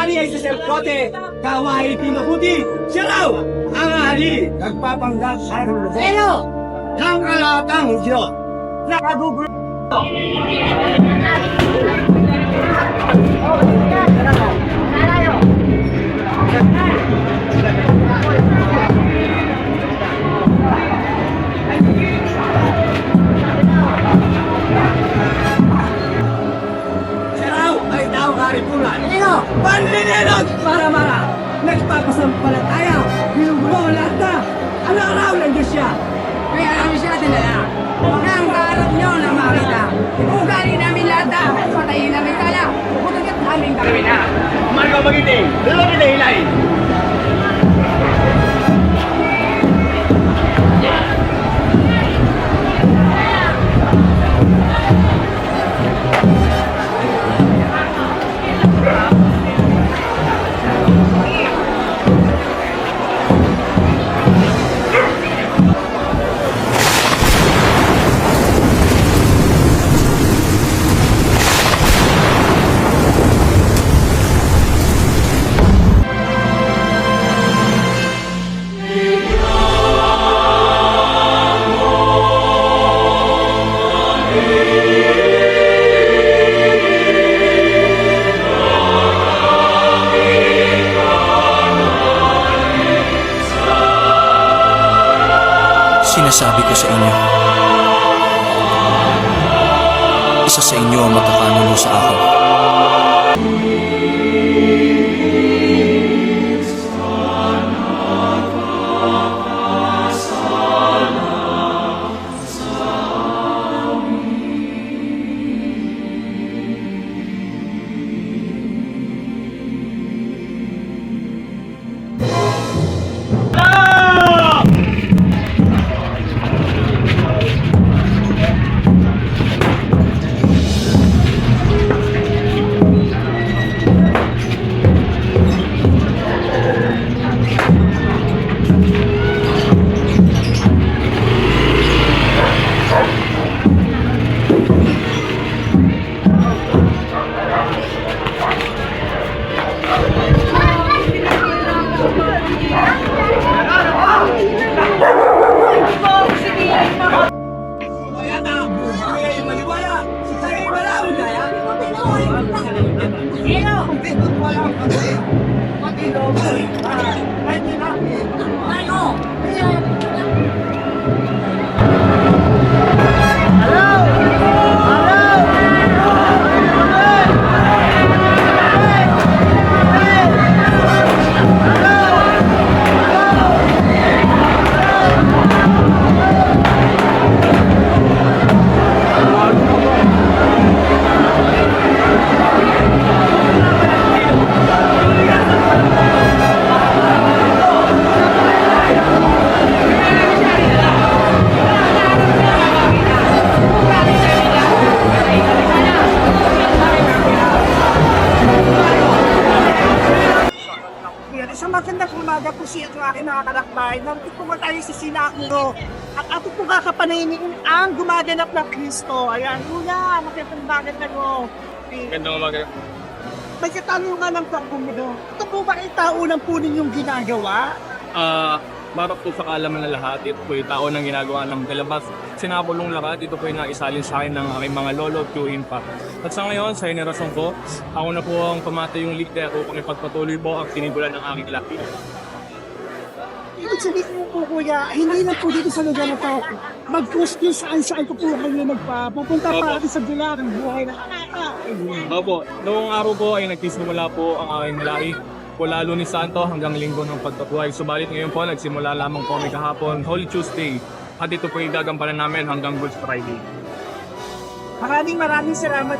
hari ay saserdote, kaway pinuputi, siya raw ang hari, nagpapanggap sa Pero, ng kalatang Diyos, nakagugulo. Panlinilog para nagpapasampalataya, ginugulo ang lahat na araw-araw ng Diyos siya. Kaya namin siya dinala. Mga ang kaharap nyo na makita. Ugali namin lahat na patayin namin kala. Bukagat namin kami na. Marga magiting, lalaki na hilay. Sinasabi ko sa inyo, isa sa inyo ang magkakanulo sa akin. Magandang umaga po siya sa aking mga kalakbay. Nandito po tayo sa Sinakuro. At ato po kakapanayin ang gumaganap na Kristo. Ayan, una, magandang umaga na mo. Magandang umaga. May katanungan ng pagbumido. Ito po ba ay taunang po ninyong ginagawa? Para po sa kaalaman ng lahat, ito po yung taon ng ginagawa ng Galabas. Sinapulong lahat, ito po yung naisalin sa akin ng aking mga lolo, tiyuhin pa. At sa ngayon, sa henerasyon ko, ako na po ang pamatay yung leader upang ipagpatuloy po ang sinibulan ng aking laki. Ibig sabihin po kuya, hindi na po dito sa lugar na to. Mag-post nyo saan-saan ko po kayo magpapunta para sa bulan ng buhay na Opo, noong araw po ay nagsisimula po ang aking lahi. Mula Lunes Santo hanggang Linggo ng Pagkabuhay. Subalit ngayon po, nagsimula lamang po kami kahapon, Holy Tuesday. At ito po yung gagampanan namin hanggang Good Friday. Maraming salamat